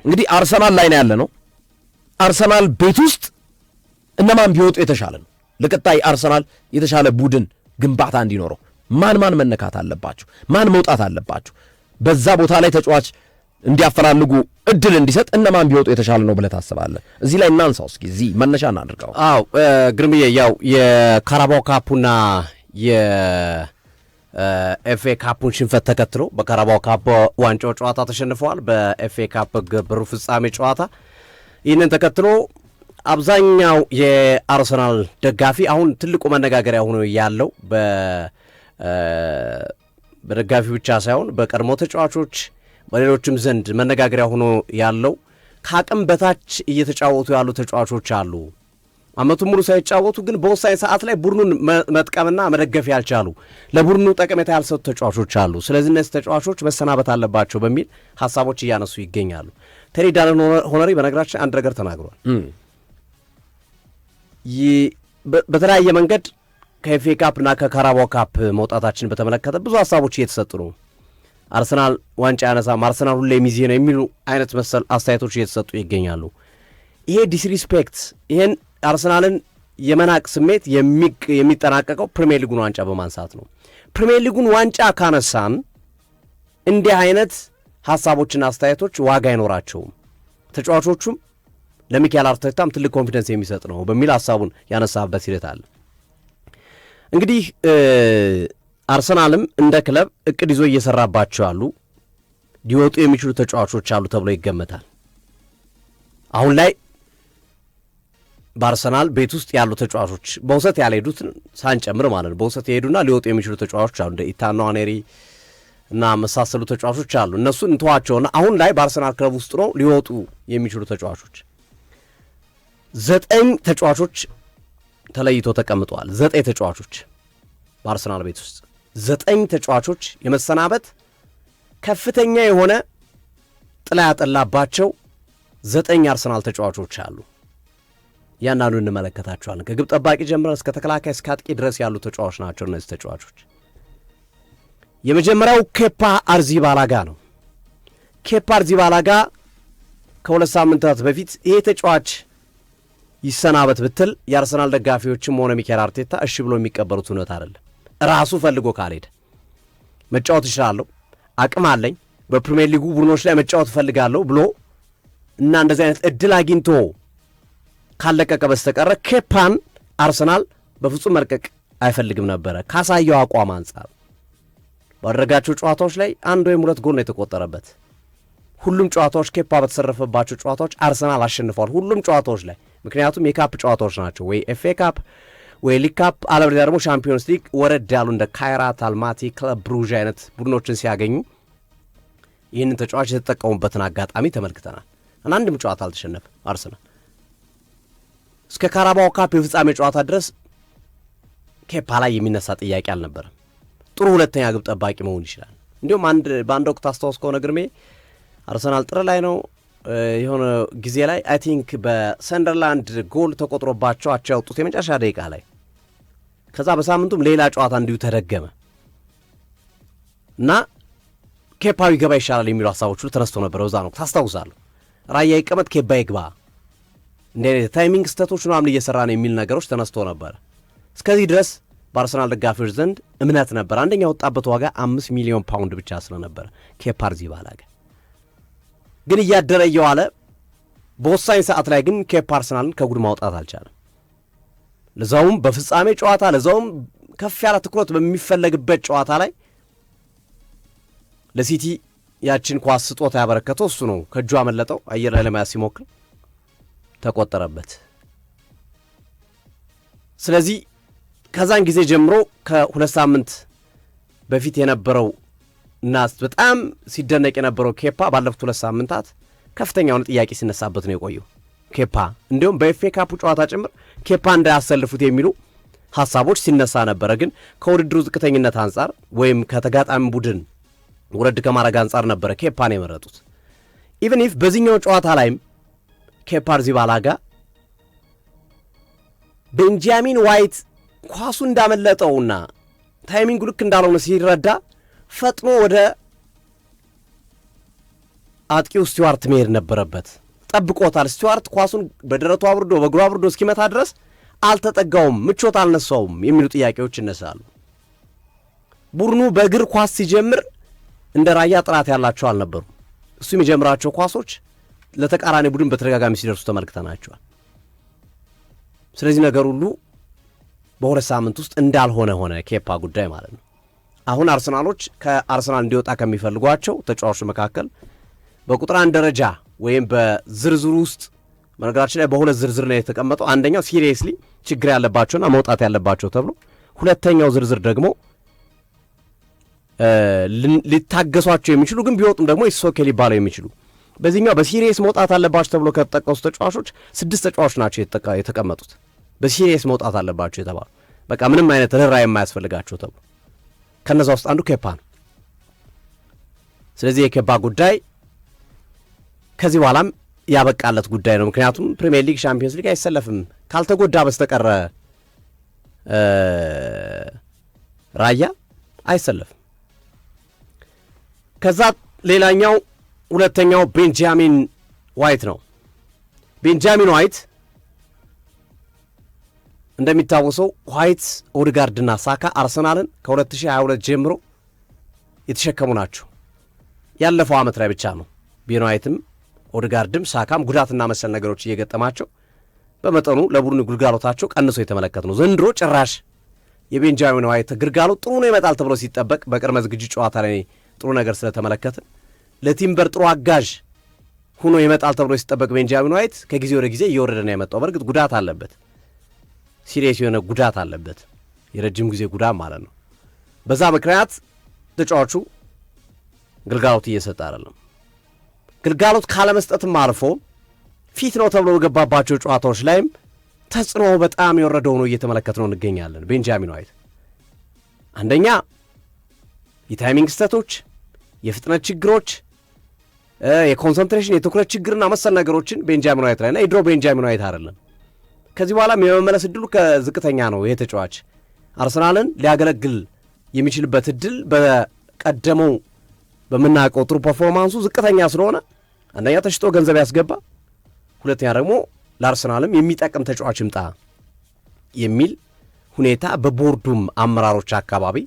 እንግዲህ አርሰናል ላይ ነው ያለነው። አርሰናል ቤት ውስጥ እነማን ቢወጡ የተሻለ ነው? ለቀጣይ አርሰናል የተሻለ ቡድን ግንባታ እንዲኖረው ማን መነካት አለባቸው? ማን መውጣት አለባቸው? በዛ ቦታ ላይ ተጫዋች እንዲያፈላልጉ እድል እንዲሰጥ እነማን ቢወጡ የተሻለ ነው ብለህ ታስባለህ? እዚህ ላይ እናንሳው እስኪ፣ እዚህ መነሻ እናድርገው። አዎ ግርምዬ፣ ያው የካራባው ካፑና የኤፍኤ ካፑን ሽንፈት ተከትሎ በካራባው ካፕ ዋንጫው ጨዋታ ተሸንፈዋል። በኤፍኤ ካፕ ግብሩ ፍጻሜ ጨዋታ ይህንን ተከትሎ አብዛኛው የአርሰናል ደጋፊ አሁን ትልቁ መነጋገሪያ ሆኖ ያለው በደጋፊ ብቻ ሳይሆን በቀድሞ ተጫዋቾች በሌሎችም ዘንድ መነጋገሪያ ሆኖ ያለው ከአቅም በታች እየተጫወቱ ያሉ ተጫዋቾች አሉ። አመቱን ሙሉ ሳይጫወቱ ግን በወሳኝ ሰዓት ላይ ቡድኑን መጥቀምና መደገፍ ያልቻሉ፣ ለቡድኑ ጠቀሜታ ያልሰጡ ተጫዋቾች አሉ። ስለዚህ እነዚህ ተጫዋቾች መሰናበት አለባቸው በሚል ሀሳቦች እያነሱ ይገኛሉ። ቴሪ ዳለን ሆነሪ በነገራችን አንድ ነገር ተናግሯል። በተለያየ መንገድ ከኤፍኤ ካፕና ከካራባው ካፕ መውጣታችን በተመለከተ ብዙ ሀሳቦች እየተሰጡ ነው። አርሰናል ዋንጫ ያነሳም፣ አርሰናል ሁሌ ሚዜ ነው የሚሉ አይነት መሰል አስተያየቶች እየተሰጡ ይገኛሉ። ይሄ ዲስሪስፔክት፣ ይሄን አርሰናልን የመናቅ ስሜት የሚጠናቀቀው ፕሪሚየር ሊጉን ዋንጫ በማንሳት ነው። ፕሪሚየር ሊጉን ዋንጫ ካነሳን እንዲህ አይነት ሀሳቦችና አስተያየቶች ዋጋ አይኖራቸውም። ተጫዋቾቹም ለሚካኤል አርቴታም ትልቅ ኮንፊደንስ የሚሰጥ ነው በሚል ሀሳቡን ያነሳበት ሂደት አለ። እንግዲህ አርሰናልም እንደ ክለብ እቅድ ይዞ እየሰራባቸው ያሉ ሊወጡ የሚችሉ ተጫዋቾች አሉ ተብሎ ይገመታል። አሁን ላይ በአርሰናል ቤት ውስጥ ያሉ ተጫዋቾች በውሰት ያልሄዱትን ሳንጨምር ማለት ነው። በውሰት የሄዱና ሊወጡ የሚችሉ ተጫዋቾች አሉ፣ እንደ ኢታን ንዋኔሪ እና መሳሰሉ ተጫዋቾች አሉ። እነሱን እንተዋቸውና አሁን ላይ በአርሰናል ክለብ ውስጥ ነው ሊወጡ የሚችሉ ተጫዋቾች 9 ተጫዋቾች ተለይቶ ተቀምጠዋል። 9 ተጫዋቾች በአርሰናል ቤት ውስጥ 9 ተጫዋቾች የመሰናበት ከፍተኛ የሆነ ጥላ ያጠላባቸው 9 አርሰናል ተጫዋቾች አሉ። ያንኑ እንመለከታቸዋለን። ከግብ ጠባቂ ጀምረን እስከ ተከላካይ እስከ አጥቂ ድረስ ያሉ ተጫዋቾች ናቸው እነዚህ ተጫዋቾች። የመጀመሪያው ኬፓ አሪዛባላጋ ነው። ኬፓ አሪዛባላጋ ከ2 ሳምንታት በፊት ይሄ ተጫዋች ይሰናበት ብትል የአርሰናል ደጋፊዎችም ሆነ ሚካኤል አርቴታ እሺ ብሎ የሚቀበሉት እውነት አይደለም። ራሱ ፈልጎ ካልሄደ መጫወት እችላለሁ፣ አቅም አለኝ፣ በፕሪሚየር ሊጉ ቡድኖች ላይ መጫወት እፈልጋለሁ ብሎ እና እንደዚህ አይነት እድል አግኝቶ ካለቀቀ በስተቀረ ኬፓን አርሰናል በፍጹም መልቀቅ አይፈልግም ነበረ። ካሳየው አቋም አንጻር ባደረጋቸው ጨዋታዎች ላይ 1 ወይም 2 ጎል ነው የተቆጠረበት። ሁሉም ጨዋታዎች ኬፓ በተሰረፈባቸው ጨዋታዎች አርሰናል አሸንፏል፣ ሁሉም ጨዋታዎች ላይ። ምክንያቱም የካፕ ጨዋታዎች ናቸው፣ ወይ ኤፍኤ ካፕ ወይ ሊግ ካፕ፣ አለበለዚያ ደግሞ ሻምፒዮንስ ሊግ ወረድ ያሉ እንደ ካይራት፣ አልማቲ፣ ክለብ ብሩዥ አይነት ቡድኖችን ሲያገኙ ይህንን ተጫዋች የተጠቀሙበትን አጋጣሚ ተመልክተናል። አንድም ጨዋታ አልተሸነፈ አርሰናል እስከ ካራባው ካፕ የፍጻሜ ጨዋታ ድረስ ኬፓ ላይ የሚነሳ ጥያቄ አልነበረም። ጥሩ ሁለተኛ ግብ ጠባቂ መሆን ይችላል። እንዲሁም በአንድ ወቅት አስታውስ ከሆነ ግርሜ አርሰናል ጥር ላይ ነው የሆነ ጊዜ ላይ አይ ቲንክ በሰንደርላንድ ጎል ተቆጥሮባቸው አቻ ያወጡት የመጨረሻ ደቂቃ ላይ፣ ከዛ በሳምንቱም ሌላ ጨዋታ እንዲሁ ተደገመ እና ኬፓ ቢገባ ይሻላል የሚሉ ሀሳቦች ሁሉ ተነስቶ ነበር። በዛ ነው ታስታውሳለሁ። ራያ ይቀመጥ ኬፓ ይግባ፣ እንደ ታይሚንግ ስተቶች ምናምን እየሰራ ነው የሚል ነገሮች ተነስቶ ነበር። እስከዚህ ድረስ በአርሰናል ደጋፊዎች ዘንድ እምነት ነበር። አንደኛ ወጣበት ዋጋ 5 ሚሊዮን ፓውንድ ብቻ ስለነበረ ኬፓ አሪዛባላጋ ግን እያደረ እየዋለ በወሳኝ ሰዓት ላይ ግን ኬፓ አርሰናልን ከጉድ ማውጣት አልቻለም። ለዛውም በፍጻሜ ጨዋታ፣ ለዛውም ከፍ ያለ ትኩረት በሚፈለግበት ጨዋታ ላይ ለሲቲ ያችን ኳስ ስጦታ ያበረከተው እሱ ነው። ከእጁ አመለጠው፣ አየር ላይ ለመያዝ ሲሞክር ተቆጠረበት። ስለዚህ ከዛን ጊዜ ጀምሮ ከ2 ሳምንት በፊት የነበረው እና በጣም ሲደነቅ የነበረው ኬፓ ባለፉት 2 ሳምንታት ከፍተኛ የሆነ ጥያቄ ሲነሳበት ነው የቆየው። ኬፓ እንዲሁም በኤፍኤ ካፑ ጨዋታ ጭምር ኬፓ እንዳያሰልፉት የሚሉ ሀሳቦች ሲነሳ ነበረ። ግን ከውድድሩ ዝቅተኝነት አንጻር ወይም ከተጋጣሚ ቡድን ውረድ ከማድረግ አንጻር ነበረ ኬፓን የመረጡት። ኢቨን ኢፍ በዚህኛው ጨዋታ ላይም ኬፓ አሪዛባላጋ ቤንጃሚን ዋይት ኳሱ እንዳመለጠውና ታይሚንጉ ልክ እንዳልሆነ ሲረዳ ፈጥኖ ወደ አጥቂው ስቲዋርት መሄድ ነበረበት። ጠብቆታል። ስቲዋርት ኳሱን በደረቱ አብርዶ በእግሩ አብርዶ እስኪመታ ድረስ አልተጠጋውም፣ ምቾት አልነሳውም የሚሉ ጥያቄዎች ይነሳሉ። ቡድኑ በእግር ኳስ ሲጀምር እንደ ራያ ጥራት ያላቸው አልነበሩም። እሱ የሚጀምራቸው ኳሶች ለተቃራኒ ቡድን በተደጋጋሚ ሲደርሱ ተመልክተናቸዋል። ስለዚህ ነገር ሁሉ በሁለት ሳምንት ውስጥ እንዳልሆነ ሆነ ኬፓ ጉዳይ ማለት ነው። አሁን አርሰናሎች ከአርሰናል እንዲወጣ ከሚፈልጓቸው ተጫዋቾች መካከል በቁጥር 1 ደረጃ ወይም በዝርዝሩ ውስጥ በነገራችን ላይ በሁለት ዝርዝር ላይ የተቀመጠው አንደኛው ሲሪየስሊ ችግር ያለባቸውና መውጣት ያለባቸው ተብሎ፣ ሁለተኛው ዝርዝር ደግሞ ሊታገሷቸው የሚችሉ ግን ቢወጡም ደግሞ ይሶኬ ሊባለው የሚችሉ። በዚህኛው በሲሪየስ መውጣት አለባቸው ተብሎ ከተጠቀሱ ተጫዋቾች 6 ተጫዋቾች ናቸው የተቀመጡት። በሲሪየስ መውጣት አለባቸው የተባሉ በቃ ምንም አይነት ርኅራኄ የማያስፈልጋቸው ተብሎ ከነዛ ውስጥ አንዱ ኬፓ ነው። ስለዚህ የኬፓ ጉዳይ ከዚህ በኋላም ያበቃለት ጉዳይ ነው። ምክንያቱም ፕሪሚየር ሊግ፣ ሻምፒዮንስ ሊግ አይሰለፍም ካልተጎዳ በስተቀረ ራያ አይሰለፍም። ከዛ ሌላኛው ሁለተኛው ቤንጃሚን ዋይት ነው። ቤንጃሚን ዋይት እንደሚታወሰው ዋይት፣ ኦድጋርድና ሳካ አርሰናልን ከ2022 ጀምሮ የተሸከሙ ናቸው። ያለፈው ዓመት ላይ ብቻ ነው ቤን ዋይትም ኦድጋርድም ሳካም ጉዳትና መሰል ነገሮች እየገጠማቸው በመጠኑ ለቡድኑ ግልጋሎታቸው ቀንሶ የተመለከት ነው። ዘንድሮ ጭራሽ የቤንጃሚን ዋይት ግልጋሎት ጥሩ ነው ይመጣል ተብሎ ሲጠበቅ በቅድመ ዝግጅት ጨዋታ ላይ ጥሩ ነገር ስለተመለከትን ለቲምበር ጥሩ አጋዥ ሆኖ ይመጣል ተብሎ ሲጠበቅ ቤንጃሚን ዋይት ከጊዜ ወደ ጊዜ እየወረደ ነው የመጣው። በእርግጥ ጉዳት አለበት፣ ሲሪየስ የሆነ ጉዳት አለበት፣ የረጅም ጊዜ ጉዳት ማለት ነው። በዛ ምክንያት ተጫዋቹ ግልጋሎት እየሰጠ አይደለም። ግልጋሎት ካለመስጠትም አልፎ ፊት ነው ተብሎ የገባባቸው ጨዋታዎች ላይም ተጽዕኖ በጣም የወረደው ነው እየተመለከት ነው እንገኛለን። ቤንጃሚን ዋይት አንደኛ የታይሚንግ ስህተቶች፣ የፍጥነት ችግሮች፣ የኮንሰንትሬሽን የትኩረት ችግርና መሰል ነገሮችን ቤንጃሚን ዋይት ላይና የድሮ ቤንጃሚን ዋይት አይደለም። ከዚህ በኋላም የመመለስ እድሉ ከዝቅተኛ ነው። ይሄ ተጫዋች አርሰናልን ሊያገለግል የሚችልበት እድል በቀደመው በምናውቀው ጥሩ ፐርፎርማንሱ ዝቅተኛ ስለሆነ አንደኛ ተሽጦ ገንዘብ ያስገባ፣ ሁለተኛ ደግሞ ለአርሰናልም የሚጠቅም ተጫዋች ይምጣ የሚል ሁኔታ በቦርዱም አመራሮች አካባቢ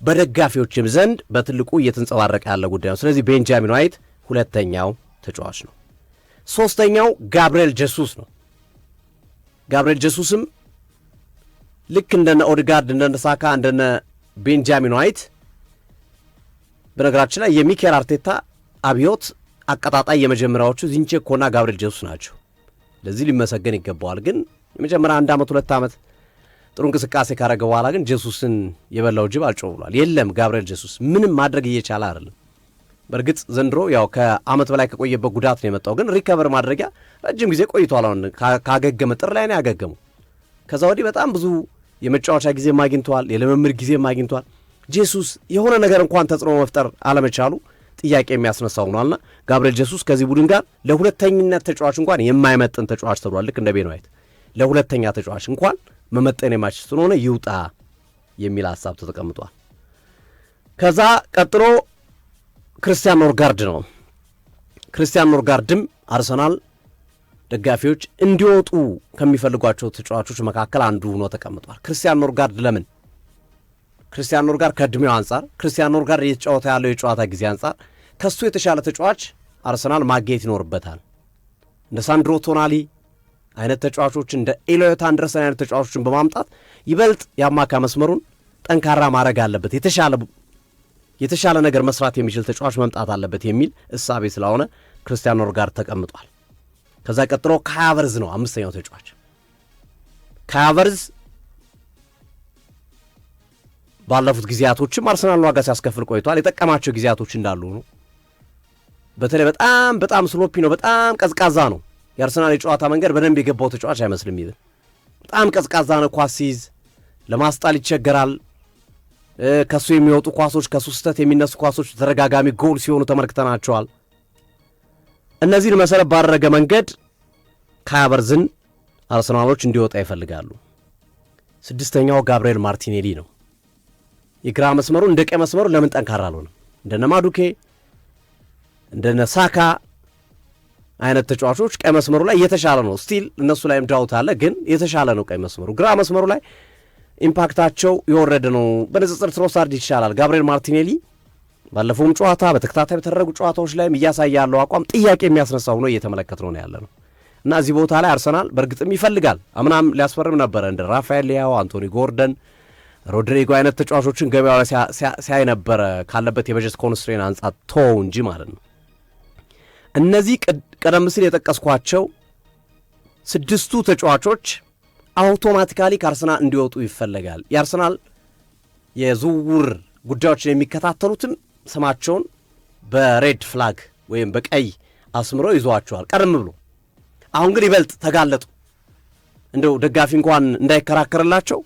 በደጋፊዎችም ዘንድ በትልቁ እየተንጸባረቀ ያለ ጉዳይ ነው። ስለዚህ ቤንጃሚን ዋይት ሁለተኛው ተጫዋች ነው። ሶስተኛው ጋብርኤል ጀሱስ ነው። ጋብርኤል ጀሱስም ልክ እንደነ ኦድጋርድ፣ እንደነ ሳካ፣ እንደነ ቤንጃሚን ዋይት በነገራችን ላይ የሚኬል አርቴታ አብዮት አቀጣጣይ የመጀመሪያዎቹ ዚንቼኮና ጋብርኤል ጀሱስ ናቸው። ለዚህ ሊመሰገን ይገባዋል። ግን የመጀመሪያ 1 ዓመት 2 ዓመት ጥሩ እንቅስቃሴ ካረገ በኋላ ግን ጀሱስን የበላው ጅብ አልጮህ ብሏል። የለም ጋብርኤል ጀሱስ ምንም ማድረግ እየቻለ አይደለም። በእርግጥ ዘንድሮ ያው ከዓመት በላይ ከቆየበት ጉዳት ነው የመጣው። ግን ሪከቨር ማድረጊያ ረጅም ጊዜ ቆይቷል። አሁን ካገገመ ጥር ላይ ነው ያገገመው። ከዛ ወዲህ በጣም ብዙ የመጫወቻ ጊዜም አግኝተዋል፣ የልምምድ ጊዜም አግኝተዋል። ጄሱስ የሆነ ነገር እንኳን ተጽዕኖ መፍጠር አለመቻሉ ጥያቄ የሚያስነሳው ነውና ጋብርኤል ጀሱስ ከዚህ ቡድን ጋር ለሁለተኝነት ተጫዋች እንኳን የማይመጥን ተጫዋች ተብሏል። ልክ እንደ ቤን ዋይት ለሁለተኛ ተጫዋች እንኳን መመጠን የማይችል ስለሆነ ይውጣ የሚል ሀሳብ ተቀምጧል። ከዛ ቀጥሎ ክርስቲያን ኖርጋርድ ነው። ክርስቲያን ኖርጋርድም አርሰናል ደጋፊዎች እንዲወጡ ከሚፈልጓቸው ተጫዋቾች መካከል አንዱ ሆኖ ተቀምጧል። ክርስቲያን ኖርጋርድ ለምን? ክርስቲያን ኖርጋርድ ከዕድሜው አንጻር፣ ክርስቲያን ኖርጋርድ እየተጫወተ ያለው የጨዋታ ጊዜ አንጻር ከሱ የተሻለ ተጫዋች አርሰናል ማግኘት ይኖርበታል። እንደ ሳንድሮ ቶናሊ አይነት ተጫዋቾች፣ እንደ ኤሎዮት አንደርሰን አይነት ተጫዋቾችን በማምጣት ይበልጥ የአማካይ መስመሩን ጠንካራ ማድረግ አለበት፣ የተሻለ ነገር መስራት የሚችል ተጫዋች መምጣት አለበት የሚል እሳቤ ስለሆነ ክርስቲያን ኖርጋርድ ተቀምጧል። ከዛ ቀጥሎ ካይ ሃቨርትዝ ነው አምስተኛው ተጫዋች። ካይ ሃቨርትዝ ባለፉት ጊዜያቶችም አርሰናል ዋጋ ሲያስከፍል ቆይቷል። የጠቀማቸው ጊዜያቶች እንዳሉ ነው። በተለይ በጣም ስሎፒ ነው፣ በጣም ቀዝቃዛ ነው። የአርሰናል የጨዋታ መንገድ በደንብ የገባው ተጫዋች አይመስልም። ይብን በጣም ቀዝቃዛ ነው። ኳስ ሲይዝ ለማስጣል ይቸገራል። ከሱ የሚወጡ ኳሶች፣ ከሱ ስህተት የሚነሱ ኳሶች ተደጋጋሚ ጎል ሲሆኑ ተመልክተናቸዋል። እነዚህን መሰረት ባደረገ መንገድ ካይ ሃቨርትዝን አርሰናሎች እንዲወጣ ይፈልጋሉ። ስድስተኛው ጋብርኤል ማርቲኔሊ ነው። የግራ መስመሩ እንደ ቀኝ መስመሩ ለምን ጠንካራ አልሆነም? እንደነ ማዱኬ እንደነ ሳካ አይነት ተጫዋቾች ቀይ መስመሩ ላይ የተሻለ ነው። ስቲል እነሱ ላይም ዳውት አለ፣ ግን የተሻለ ነው ቀይ መስመሩ። ግራ መስመሩ ላይ ኢምፓክታቸው የወረደ ነው። በንጽጽር ትሮሳርድ ይሻላል። ጋብሪኤል ማርቲኔሊ ባለፈውም ጨዋታ በተከታታይ በተደረጉ ጨዋታዎች ላይም እያሳየ ያለው አቋም ጥያቄ የሚያስነሳ ሆኖ እየተመለከት ነው ያለ ነው እና እዚህ ቦታ ላይ አርሰናል በእርግጥም ይፈልጋል። አምናም ሊያስፈርም ነበረ እንደ ራፋኤል ሊያው፣ አንቶኒ ጎርደን፣ ሮድሪጎ አይነት ተጫዋቾችን ገበያው ላይ ሲያይ ነበረ ካለበት የበጀት ኮንስትሬን አንጻር ተው እንጂ ማለት ነው። እነዚህ ቀደም ሲል የጠቀስኳቸው 6ቱ ተጫዋቾች አውቶማቲካሊ ከአርሰናል እንዲወጡ ይፈለጋል። የአርሰናል የዝውውር ጉዳዮችን የሚከታተሉትም ስማቸውን በሬድ ፍላግ ወይም በቀይ አስምረው ይዘዋቸዋል ቀደም ብሎ። አሁን ግን ይበልጥ ተጋለጡ። እንደው ደጋፊ እንኳን እንዳይከራከርላቸው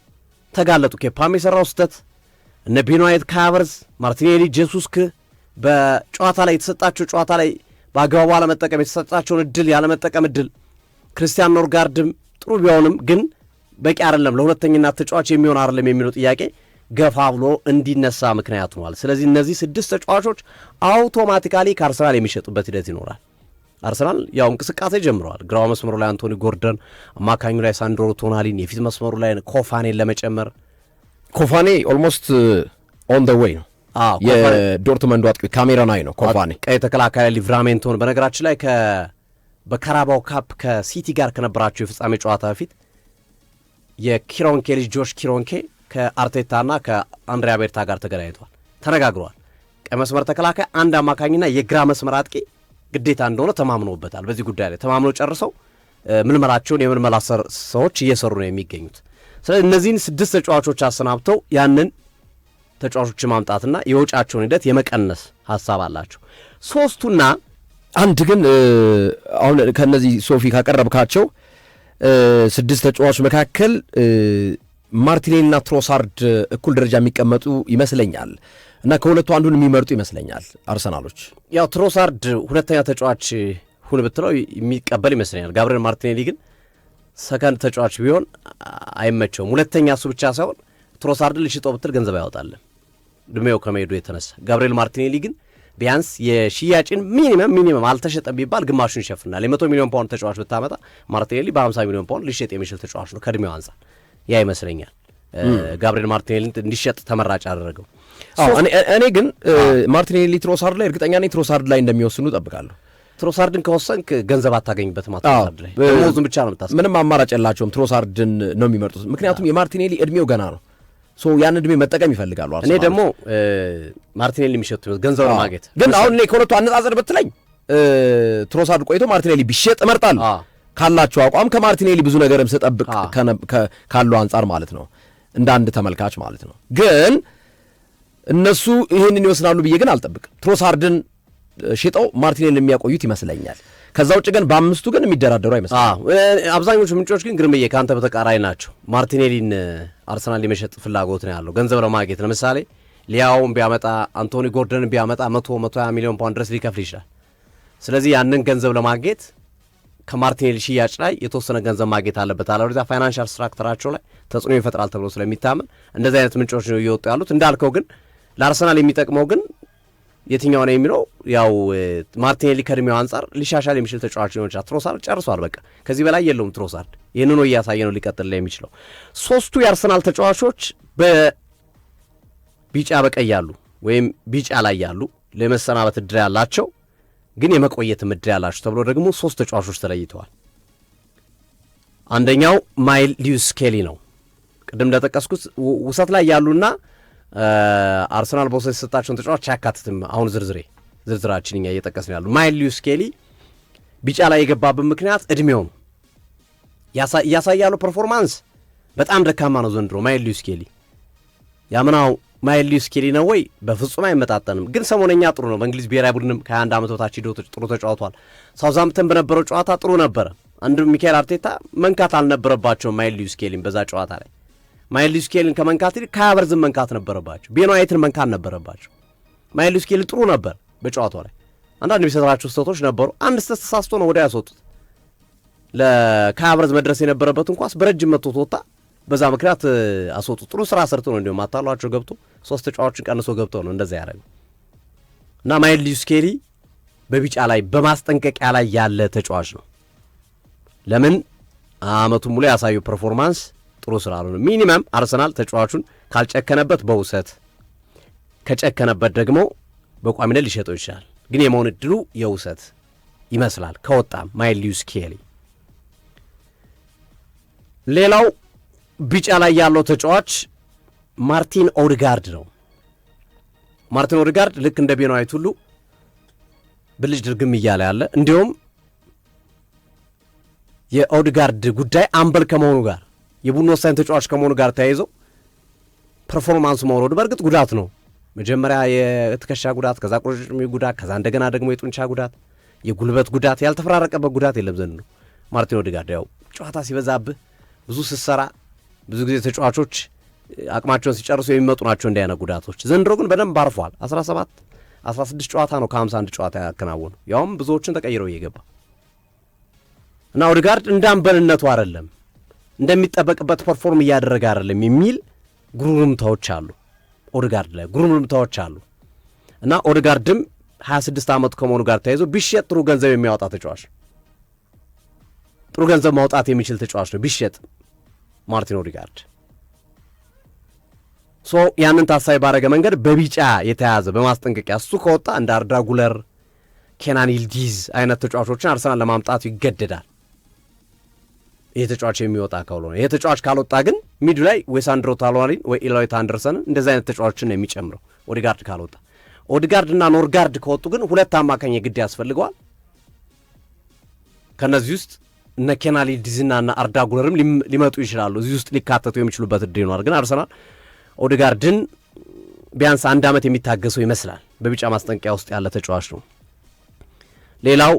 ተጋለጡ። ኬፓም የሠራው ስህተት፣ እነ ቤን ዋይት፣ ካይ ሃቨርትዝ፣ ማርቲኔሊ፣ ጄሱስክ በጨዋታ ላይ የተሰጣቸው ጨዋታ ላይ በአግባቡ አለመጠቀም፣ የተሰጣቸውን እድል ያለመጠቀም እድል፣ ክርስቲያን ኖርጋርድም ጥሩ ቢሆንም ግን በቂ አይደለም ለሁለተኝነት ተጫዋች የሚሆን አይደለም የሚለው ጥያቄ ገፋ ብሎ እንዲነሳ ምክንያት ሆኗል። ስለዚህ እነዚህ 6 ተጫዋቾች አውቶማቲካሊ ከአርሰናል የሚሸጡበት ሂደት ይኖራል። አርሰናል ያው እንቅስቃሴ ጀምረዋል። ግራው መስመሩ ላይ አንቶኒ ጎርደን፣ አማካኙ ላይ ሳንድሮ ቶናሊን፣ የፊት መስመሩ ላይ ኮፋኔን ለመጨመር ኮፋኔ ኦልሞስት ኦን ደ ዌይ ነው። የዶርትመንዱ አጥቂ ካሜራናይ ነው ኮፋኔ። ቀይ ተከላካይ ሊቭራሜንቶን በነገራችን ላይ በካራባው ካፕ ከሲቲ ጋር ከነበራቸው የፍጻሜ ጨዋታ በፊት የኪሮንኬ ልጅ ጆሽ ኪሮንኬ ከአርቴታና ከአንድሪያ ቤርታ ጋር ተገናኝተዋል፣ ተነጋግረዋል። ቀይ መስመር ተከላካይ፣ አንድ አማካኝና የግራ መስመር አጥቂ ግዴታ እንደሆነ ተማምኖበታል። በዚህ ጉዳይ ላይ ተማምኖ ጨርሰው ምልመላቸውን የምልመላ ሰዎች እየሰሩ ነው የሚገኙት። ስለዚህ እነዚህን 6 ተጫዋቾች አሰናብተው ያንን ተጫዋቾች ማምጣትና የወጫቸውን ሂደት የመቀነስ ሀሳብ አላቸው። 3ቱና አንድ ግን አሁን ከነዚህ ሶፊ ካቀረብካቸው 6 ተጫዋቾች መካከል ማርቲኔሊና ትሮሳርድ እኩል ደረጃ የሚቀመጡ ይመስለኛል እና ከሁለቱ አንዱን የሚመርጡ ይመስለኛል አርሰናሎች። ያው ትሮሳርድ ሁለተኛ ተጫዋች ሁን ብትለው የሚቀበል ይመስለኛል። ጋብሪኤል ማርቲኔሊ ግን ሰከንድ ተጫዋች ቢሆን አይመቸውም። ሁለተኛ እሱ ብቻ ሳይሆን ትሮሳርድን ልሽጠው ብትል ገንዘብ ያወጣለን ዕድሜው ከመሄዱ የተነሳ። ጋብሪኤል ማርቲኔሊ ግን ቢያንስ የሽያጭን ሚኒመም አልተሸጠም ቢባል ግማሹን ይሸፍናል። የ100 ሚሊዮን ፓውንድ ተጫዋች ብታመጣ ማርቲኔሊ በ50 ሚሊዮን ፓውንድ ሊሸጥ የሚችል ተጫዋች ነው ከዕድሜው አንጻር። ያ ይመስለኛል ጋብሪኤል ማርቲኔሊ እንዲሸጥ ተመራጭ አደረገው። እኔ ግን ማርቲኔሊ ትሮሳርድ ላይ እርግጠኛ ነኝ ትሮሳርድ ላይ እንደሚወስኑ ጠብቃለሁ። ትሮሳርድን ከወሰንክ ገንዘብ አታገኝበትም። ትሮሳርድ ላይ ደሞዙን ብቻ ነው የምታስበው። ምንም አማራጭ የላቸውም። ትሮሳርድን ነው የሚመርጡት። ምክንያቱም የማርቲኔሊ እድሜው ገና ነው። ያን እድሜ መጠቀም ይፈልጋሉ። እኔ ደግሞ ማርቲኔሊ የሚሸጡ ገንዘብ ለማግኘት ግን አሁን እኔ ከሁለቱ አነጻጸር ብትለኝ ትሮሳርድ ቆይቶ ማርቲኔሊ ቢሸጥ እመርጣለሁ። ካላቸው አቋም ከማርቲኔሊ ብዙ ነገርም ስጠብቅ ካለው አንጻር ማለት ነው፣ እንደ አንድ ተመልካች ማለት ነው። ግን እነሱ ይህንን ይወስናሉ ብዬ ግን አልጠብቅም። ትሮሳርድን ሽጠው ማርቲኔሊ የሚያቆዩት ይመስለኛል። ከዛ ውጭ ግን በ5ቱ ግን የሚደራደሩ አይመስልም። አብዛኞቹ ምንጮች ግን ግርምዬ ከአንተ በተቃራኒ ናቸው። ማርቲኔሊን አርሰናል የመሸጥ ፍላጎት ነው ያለው ገንዘብ ለማግኘት። ለምሳሌ ሊያውን ቢያመጣ፣ አንቶኒ ጎርደንን ቢያመጣ 100-120 ሚሊዮን ፓውንድ ድረስ ሊከፍል ይችላል። ስለዚህ ያንን ገንዘብ ለማግኘት ከማርቲኔሊ ሽያጭ ላይ የተወሰነ ገንዘብ ማግኘት አለበት። አለበለዚያ ፋይናንሻል ስትራክቸራቸው ላይ ተጽዕኖ ይፈጥራል ተብሎ ስለሚታመን እንደዚህ አይነት ምንጮች ነው እየወጡ ያሉት። እንዳልከው ግን ለአርሰናል የሚጠቅመው ግን የትኛው ነው የሚለው ያው ማርቲኔሊ ከእድሜው አንጻር ሊሻሻል የሚችል ተጫዋች ሊሆን ይችላል። ትሮሳርድ ጨርሷል፣ በቃ ከዚህ በላይ የለውም። ትሮሳርድ ይህን ነው እያሳየ ነው ሊቀጥል ላይ የሚችለው። 3ቱ የአርሰናል ተጫዋቾች በቢጫ በቀይ ያሉ ወይም ቢጫ ላይ ያሉ ለመሰናበት እድል ያላቸው ግን የመቆየት ምድር ያላችሁ ተብሎ ደግሞ 3 ተጫዋቾች ተለይተዋል። አንደኛው ማይል ሊዩስ ስኬሊ ነው። ቅድም እንደጠቀስኩት ውሰት ላይ ያሉና አርሰናል በውሰት የሰጣቸውን ተጫዋች አያካትትም። አሁን ዝርዝራችን እኛ እየጠቀስን ያሉ ማይል ሊዩስ ስኬሊ ቢጫ ላይ የገባበት ምክንያት እድሜው ነው። እያሳያለው ፐርፎርማንስ በጣም ደካማ ነው ዘንድሮ። ማይል ሊዩስ ስኬሊ ያምናው ማይል ሊዩስ ስኬሊ ነው ወይ? በፍጹም አይመጣጠንም። ግን ሰሞነኛ ጥሩ ነው። በእንግሊዝ ብሔራዊ ቡድንም ከ21 ዓመት በታች ሄዶ ጥሩ ተጫውቷል። ሳውዛምፕተን በነበረው ጨዋታ ጥሩ ነበረ። አንድ ሚካኤል አርቴታ መንካት አልነበረባቸውም ማይል ሊዩስ ስኬሊን በዛ ጨዋታ ላይ። ማይል ሊዩስ ስኬሊን ከመንካት ይልቅ ካይ ሃቨርትዝን መንካት ነበረባቸው። ቤን ዋይትን መንካት ነበረባቸው። ማይል ሊዩስ ስኬሊ ጥሩ ነበር በጨዋታው ላይ። አንዳንድ የሚሰራቸው ስህተቶች ነበሩ። አንድ ስህተት ተሳስቶ ነው ወዲያ ያስወጡት። ለካይ ሃቨርትዝ መድረስ የነበረበትን ኳስ በረጅም መጥቶ ወጣ። በዛ ምክንያት አስወጡ። ጥሩ ስራ ሰርቶ ነው እንዲሁም አታሏቸው ገብቶ 3 ተጫዋቾችን ቀንሶ ገብቶ ነው እንደዛ ያደረገው እና ማይል ሊዩስ ስኬሊ በቢጫ ላይ በማስጠንቀቂያ ላይ ያለ ተጫዋች ነው። ለምን አመቱን ሙሉ ያሳየው ፐርፎርማንስ ጥሩ ስላልሆነ ሚኒመም አርሰናል ተጫዋቹን ካልጨከነበት በውሰት ከጨከነበት ደግሞ በቋሚነት ሊሸጠው ይችላል። ግን የመሆን እድሉ የውሰት ይመስላል ከወጣም ማይልዩስ ኬሊ። ሌላው ቢጫ ላይ ያለው ተጫዋች ማርቲን ኦድጋርድ ነው። ማርቲን ኦድጋርድ ልክ እንደ ቤን ዋይት ሁሉ ብልጭ ድርግም እያለ ያለ እንዲሁም የኦድጋርድ ጉዳይ አምበል ከመሆኑ ጋር የቡድን ወሳኝ ተጫዋች ከመሆኑ ጋር ተያይዞ ፐርፎርማንሱ መውረዱ በእርግጥ ጉዳት ነው። መጀመሪያ የትከሻ ጉዳት፣ ከዛ ቁርጭምጭሚ ጉዳት፣ ከዛ እንደገና ደግሞ የጡንቻ ጉዳት፣ የጉልበት ጉዳት፣ ያልተፈራረቀበት ጉዳት የለም ዘንድሮ። ማርቲን ኦድጋርድ ያው ጨዋታ ሲበዛብህ ብዙ ስትሰራ ብዙ ጊዜ ተጫዋቾች አቅማቸውን ሲጨርሱ የሚመጡ ናቸው እንዲህ አይነት ጉዳቶች። ዘንድሮ ግን በደንብ አርፏል። 16 ጨዋታ ነው ከ51 ጨዋታ ያከናወኑ፣ ያውም ብዙዎችን ተቀይረው እየገባ እና ኦድጋርድ እንዳንበልነቱ አይደለም እንደሚጠበቅበት ፐርፎርም እያደረገ አይደለም የሚል ጉሩምታዎች አሉ። ኦድጋርድ ላይ ጉሩምታዎች አሉ እና ኦድጋርድም 26 ዓመቱ ከመሆኑ ጋር ተያይዞ ቢሸጥ ጥሩ ገንዘብ የሚያወጣ ተጫዋች፣ ጥሩ ገንዘብ ማውጣት የሚችል ተጫዋች ነው ቢሸጥ ማርቲን ኦድጋርድ። ሶ ያንን ታሳቢ ባረገ መንገድ በቢጫ የተያዘ በማስጠንቀቂያ እሱ ከወጣ እንደ አርዳ ጉለር፣ ኬናን ይልዲዝ አይነት ተጫዋቾችን አርሰናል ለማምጣቱ ይገደዳል። ይሄ ተጫዋች የሚወጣ ከሆነ ይሄ ተጫዋች ካልወጣ ግን ሚዱ ላይ ወይ ሳንድሮ ታሎዋሊን ወይ ኢሎይት አንደርሰንን እንደዚህ አይነት ተጫዋቾችን ነው የሚጨምረው ኦድጋርድ ካልወጣ። ኦድጋርድ እና ኖርጋርድ ከወጡ ግን ሁለት አማካኝ የግድ ያስፈልገዋል። ከነዚህ ውስጥ እነ ኬናን ይልዲዝና እና አርዳ ጉለርም ሊመጡ ይችላሉ፣ እዚህ ውስጥ ሊካተቱ የሚችሉበት እድል ይኖራል። ግን አርሰናል ኦድጋርድን ቢያንስ 1 ዓመት የሚታገሰው ይመስላል። በቢጫ ማስጠንቀቂያ ውስጥ ያለ ተጫዋች ነው። ሌላው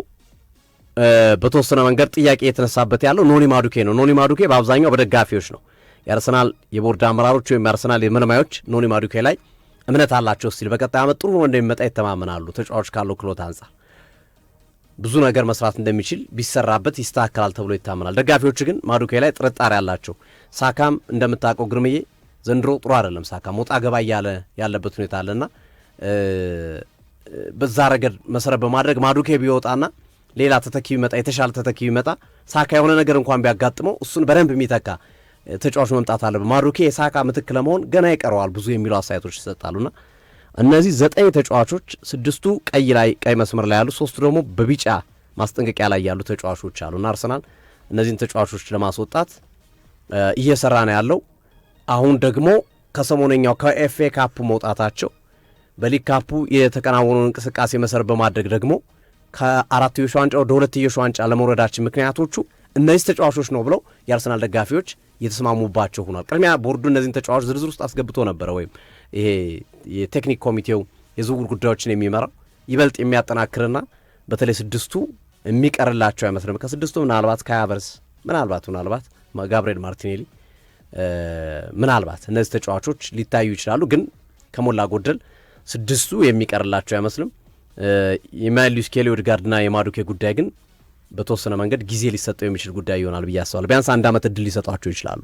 በተወሰነ መንገድ ጥያቄ የተነሳበት ያለው ኖኒ ማዱኬ ነው። ኖኒ ማዱኬ በአብዛኛው በደጋፊዎች ነው የአርሰናል የቦርድ አመራሮች ወይም የአርሰናል የመልማዮች ኖኒ ማዱኬ ላይ እምነት አላቸው ሲል በቀጣይ ዓመት ጥሩ እንደሚመጣ ይተማመናሉ። ተጫዋች ካለው ክሎት አንጻር ብዙ ነገር መስራት እንደሚችል ቢሰራበት ይስተካከላል ተብሎ ይታመናል። ደጋፊዎች ግን ማዱኬ ላይ ጥርጣሬ አላቸው። ሳካም እንደምታውቀው ግርምዬ ዘንድሮ ጥሩ አይደለም። ሳካም ወጣ ገባ እያለ ያለበት ሁኔታ አለና በዛ ረገድ መሰረት በማድረግ ማዱኬ ቢወጣና ሌላ ተተኪ ቢመጣ የተሻለ ተተኪ ቢመጣ ሳካ የሆነ ነገር እንኳን ቢያጋጥመው እሱን በደንብ የሚተካ ተጫዋች መምጣት አለበት። ማዱኬ የሳካ ምትክ ለመሆን ገና ይቀረዋል ብዙ የሚሉ አስተያየቶች ይሰጣሉና እነዚህ 9 ተጫዋቾች 6ቱ ቀይ መስመር ላይ ያሉ፣ 3ቱ ደግሞ በቢጫ ማስጠንቀቂያ ላይ ያሉ ተጫዋቾች አሉና አርሰናል እነዚህን ተጫዋቾች ለማስወጣት እየሰራ ነው ያለው። አሁን ደግሞ ከሰሞነኛው ከኤፍኤ ካፕ መውጣታቸው በሊግ ካፑ የተከናወነውን እንቅስቃሴ መሰረት በማድረግ ደግሞ ከ4ትዮሽ ዋንጫ ወደ 2ትዮሽ ዋንጫ ለመውረዳችን ምክንያቶቹ እነዚህ ተጫዋቾች ነው ብለው የአርሰናል ደጋፊዎች የተስማሙባቸው ሆኗል። ቅድሚያ ቦርዱ እነዚህን ተጫዋቾች ዝርዝር ውስጥ አስገብቶ ነበረ፣ ወይም ይሄ የቴክኒክ ኮሚቴው የዝውውር ጉዳዮችን የሚመራው ይበልጥ የሚያጠናክርና በተለይ 6ቱ የሚቀርላቸው አይመስልም። ከ6ቱ ምናልባት ካያቨርስ፣ ምናልባት ጋብርኤል ማርቲኔሊ፣ ምናልባት እነዚህ ተጫዋቾች ሊታዩ ይችላሉ። ግን ከሞላ ጎደል 6ቱ የሚቀርላቸው አይመስልም። የማይልዩስ ኬሊ፣ ኦድጋርድና የማዱኬ ጉዳይ ግን በተወሰነ መንገድ ጊዜ ሊሰጠው የሚችል ጉዳይ ይሆናል ብዬ አስባለሁ። ቢያንስ 1 ዓመት እድል ሊሰጧቸው ይችላሉ።